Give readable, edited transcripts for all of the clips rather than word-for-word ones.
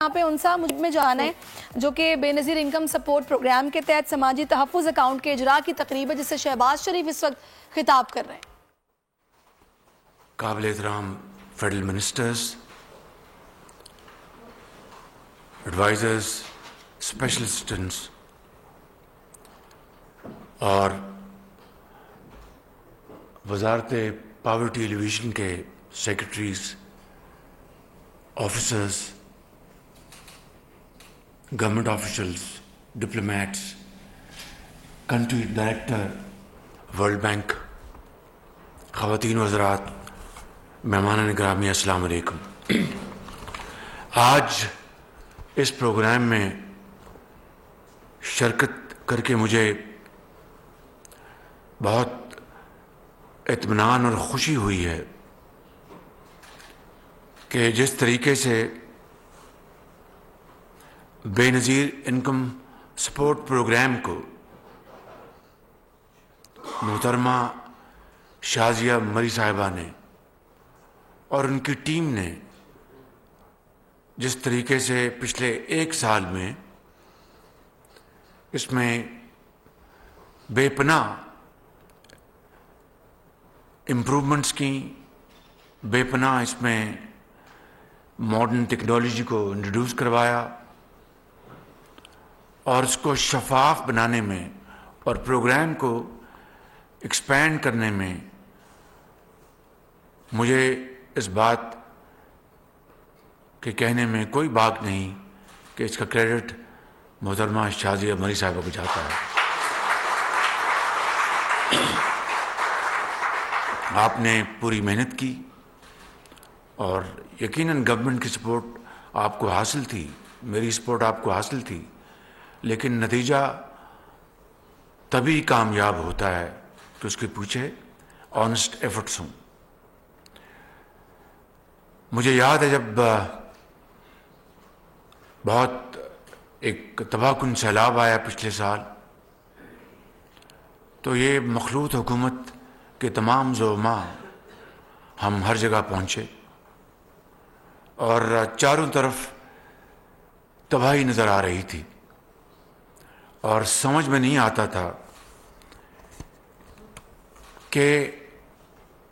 یہاں پہ انسا مجھ میں جانا ہے جو کہ بے نظیر انکم سپورٹ پروگرام کے تحت سماجی تحفظ اکاؤنٹ کے اجرا کی تقریب ہے جس سے شہباز شریف اس وقت خطاب کر رہے ہیں. قابل احترام federal ministers, advisers, special assistants اور وزارت پاورٹی ایلیویشن کے secretaries, officers, government officials, diplomats, country director world bank, خواتین و حضرات، مہمان گرامی، السلام علیکم. آج اس پروگرام میں شرکت کر کے مجھے بہت اطمینان اور خوشی ہوئی ہے کہ جس طریقے سے بے نظیر انکم سپورٹ پروگرام کو محترمہ شازیہ مری صاحبہ نے اور ان کی ٹیم نے جس طریقے سے پچھلے ایک سال میں اس میں بے پناہ امپروومنٹس کی، بے پناہ اس میں ماڈرن ٹیکنالوجی کو انٹروڈیوس کروایا اور اس کو شفاف بنانے میں اور پروگرام کو ایکسپینڈ کرنے میں مجھے اس بات کے کہنے میں کوئی باک نہیں کہ اس کا کریڈٹ محترمہ شازیہ مری صاحبہ کو جاتا ہے. آپ نے پوری محنت کی اور یقیناً گورنمنٹ کی سپورٹ آپ کو حاصل تھی، میری سپورٹ آپ کو حاصل تھی، لیکن نتیجہ تبھی کامیاب ہوتا ہے کہ اس کے پیچھے آنسٹ ایفرٹس ہوں. مجھے یاد ہے جب بہت ایک تباہ کن سیلاب آیا پچھلے سال، تو یہ مخلوط حکومت کے تمام زعماء ہم ہر جگہ پہنچے اور چاروں طرف تباہی نظر آ رہی تھی اور سمجھ میں نہیں آتا تھا کہ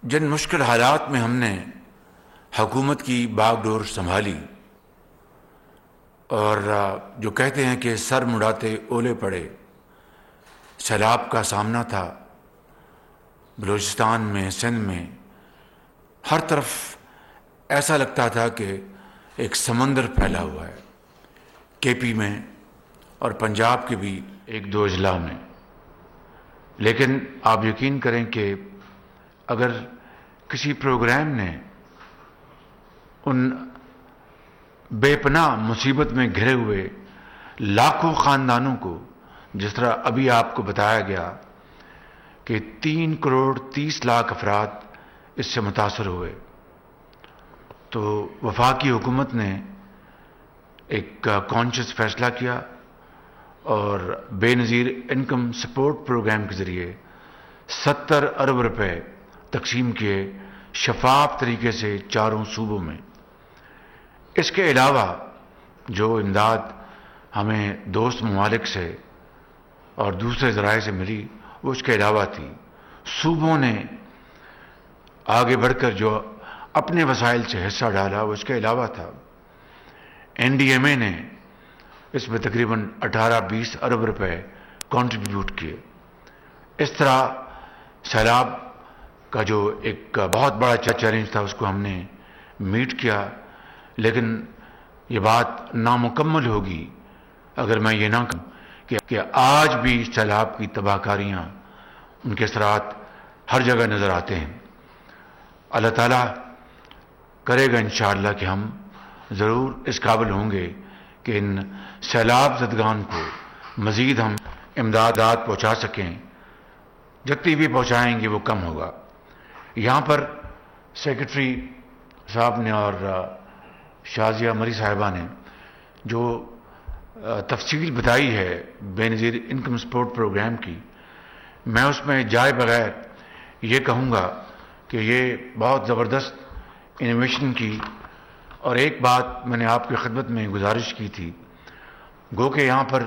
جن مشکل حالات میں ہم نے حکومت کی باغ ڈور سنبھالی اور جو کہتے ہیں کہ سر مڑاتے اولے پڑے، سیلاب کا سامنا تھا بلوچستان میں، سندھ میں، ہر طرف ایسا لگتا تھا کہ ایک سمندر پھیلا ہوا ہے. کے پی میں اور پنجاب کے بھی ایک دو اضلاع میں. لیکن آپ یقین کریں کہ اگر کسی پروگرام نے ان بے پناہ مصیبت میں گھرے ہوئے لاکھوں خاندانوں کو، جس طرح ابھی آپ کو بتایا گیا کہ 3,30,00,000 افراد اس سے متاثر ہوئے، تو وفاقی حکومت نے ایک کانشیس فیصلہ کیا اور بے نظیر انکم سپورٹ پروگرام کے ذریعے 70 ارب روپے تقسیم کیے شفاف طریقے سے چاروں صوبوں میں. اس کے علاوہ جو امداد ہمیں دوست ممالک سے اور دوسرے ذرائع سے ملی وہ اس کے علاوہ تھی. صوبوں نے آگے بڑھ کر جو اپنے وسائل سے حصہ ڈالا وہ اس کے علاوہ تھا. این ڈی ایم اے نے اس میں تقریباً 18-20 ارب روپے کنٹریبیوٹ کیے. اس طرح سیلاب کا جو ایک بہت بڑا چیلنج تھا اس کو ہم نے میٹ کیا، لیکن یہ بات نامکمل ہوگی اگر میں یہ نہ کہوں کہ آج بھی سیلاب کی تباہ کاریاں، ان کے اثرات ہر جگہ نظر آتے ہیں. اللہ تعالیٰ کرے گا انشاءاللہ کہ ہم ضرور اس قابل ہوں گے کہ ان سیلاب زدگان کو مزید ہم امدادات پہنچا سکیں. جتنی بھی پہنچائیں گے وہ کم ہوگا. یہاں پر سیکرٹری صاحب نے اور شازیہ مری صاحبہ نے جو تفصیل بتائی ہے بے نظیر انکم سپورٹ پروگرام کی، میں اس میں جائے بغیر یہ کہوں گا کہ یہ بہت زبردست انوویشن کی اور ایک بات میں نے آپ کی خدمت میں گزارش کی تھی، گو کہ یہاں پر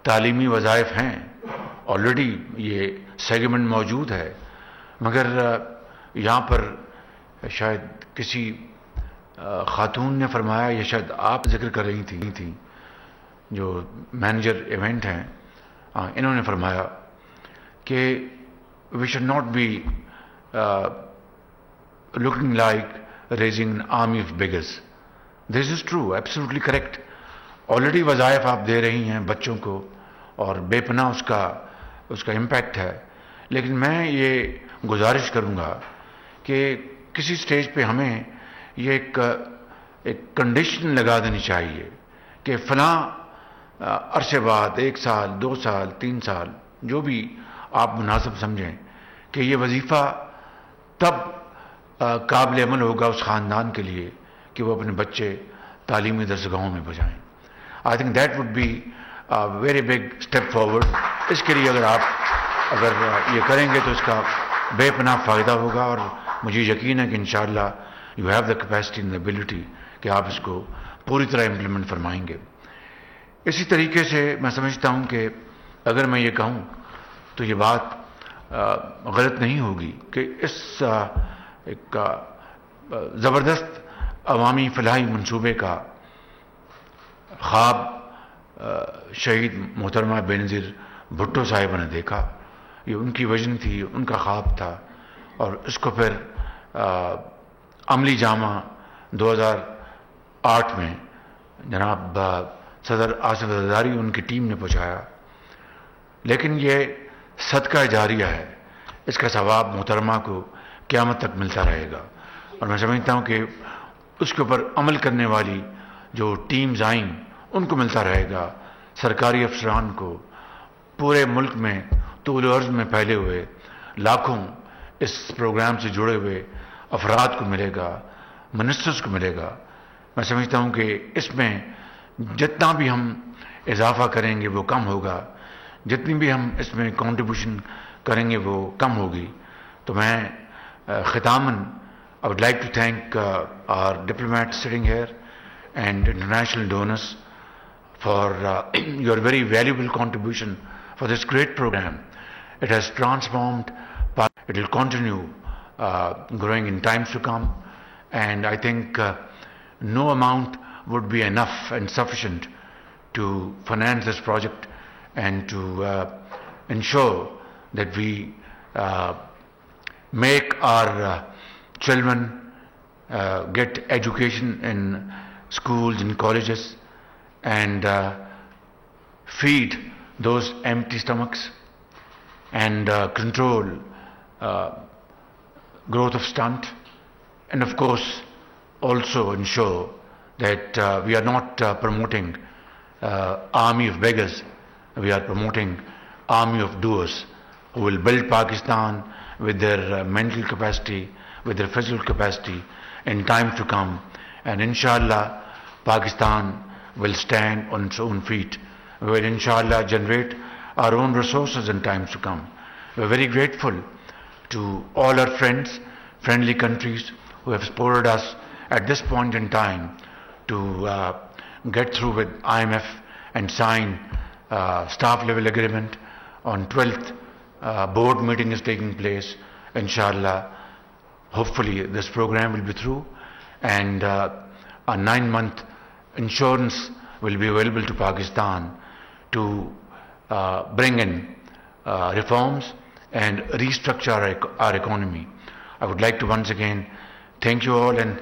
تعلیمی وظائف ہیں، آلریڈی یہ سیگمنٹ موجود ہے، مگر یہاں پر شاید کسی خاتون نے فرمایا، یا شاید آپ ذکر کر رہی تھیں جو مینیجر ایونٹ ہیں، انہوں نے فرمایا کہ we should not be looking like raising an army of beggars. This is true, absolutely correct. Already وظائف آپ دے رہی ہیں بچوں کو اور بے پناہ اس کا امپیکٹ ہے، لیکن میں یہ گزارش کروں گا کہ کسی سٹیج پہ ہمیں یہ ایک کنڈیشن لگا دینی چاہیے کہ فلاں عرصے بعد 1 سال 2 سال 3 سال جو بھی آپ مناسب سمجھیں کہ یہ وظیفہ تب قابل عمل ہوگا اس خاندان کے لیے کہ وہ اپنے بچے تعلیمی درسگاہوں میں بجائیں. I think that would be very big step forward. اس کے لیے اگر یہ کریں گے تو اس کا بے پناہ فائدہ ہوگا، اور مجھے یقین ہے کہ انشاءاللہ you have the capacity and the ability کہ آپ اس کو پوری طرح امپلیمنٹ فرمائیں گے. اسی طریقے سے میں سمجھتا ہوں کہ اگر میں یہ کہوں تو یہ بات غلط نہیں ہوگی کہ اس ایک زبردست عوامی فلاحی منصوبے کا خواب شہید محترمہ بینظیر بھٹو صاحبہ نے دیکھا. یہ ان کی ویژن تھی، ان کا خواب تھا، اور اس کو پھر عملی جامہ 2008 میں جناب صدر آصف زرداری ان کی ٹیم نے پہنچایا. لیکن یہ صدقہ جاریہ ہے، اس کا ثواب محترمہ کو قیامت تک ملتا رہے گا. اور میں سمجھتا ہوں کہ اس کے اوپر عمل کرنے والی جو ٹیمز آئیں ان کو ملتا رہے گا، سرکاری افسران کو، پورے ملک میں طول و عرض میں پھیلے ہوئے لاکھوں اس پروگرام سے جڑے ہوئے افراد کو ملے گا، منسٹرز کو ملے گا. میں سمجھتا ہوں کہ اس میں جتنا بھی ہم اضافہ کریں گے وہ کم ہوگا، جتنی بھی ہم اس میں کنٹریبیوشن کریں گے وہ کم ہوگی. تو میں ختاماً I would like to thank our diplomats sitting here and international donors for your very valuable contribution for this great program. It has transformed, it will continue growing in times to come, and I think no amount would be enough and sufficient to finance this project and to ensure that we make our children get education in schools and colleges and feed those empty stomachs and control growth of stunt, and of course also ensure that we are not promoting army of beggars, we are promoting army of doers who will build Pakistan with their mental capacity, with their physical capacity in times to come. And inshallah Pakistan will stand on its own feet. We will inshallah generate our own resources in times to come. We are very grateful to all our friends, friendly countries who have supported us at this point in time to get through with IMF and sign staff level agreement. On 12th board meeting is taking place. Inshallah, hopefully this program will be through, and a 9-month insurance will be available to Pakistan to bring in reforms and restructure our economy. I would like to once again thank you all, and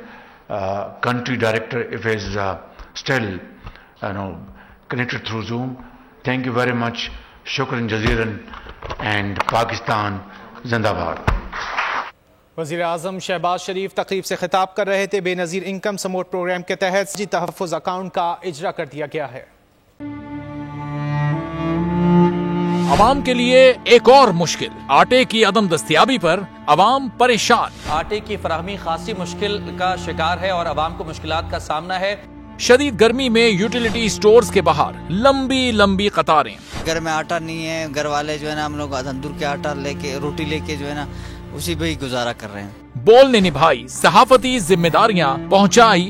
country director, if he is still connected through Zoom, thank you very much. Shukran jazeeran, and Pakistan zindabad. وزیر اعظم شہباز شریف تقریب سے خطاب کر رہے تھے. بے نظیر income support programme کے تحت تحفظ اکاؤنٹ کا اجرا کر دیا گیا ہے. عوام کے لیے ایک اور مشکل، آٹے کی عدم دستیابی پر عوام پریشان. آٹے کی فراہمی خاصی مشکل کا شکار ہے اور عوام کو مشکلات کا سامنا ہے. شدید گرمی میں یوٹیلیٹی سٹورز کے باہر لمبی قطاریں. گھر میں آٹا نہیں ہے، گھر والے جو ہے نا ہم لوگ تندور کے آٹا لے کے روٹی لے کے جو ہے نا اسی پہ ہی گزارا کر رہے ہیں. بول نے نبھائی صحافتی ذمہ داریاں، پہنچائی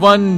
1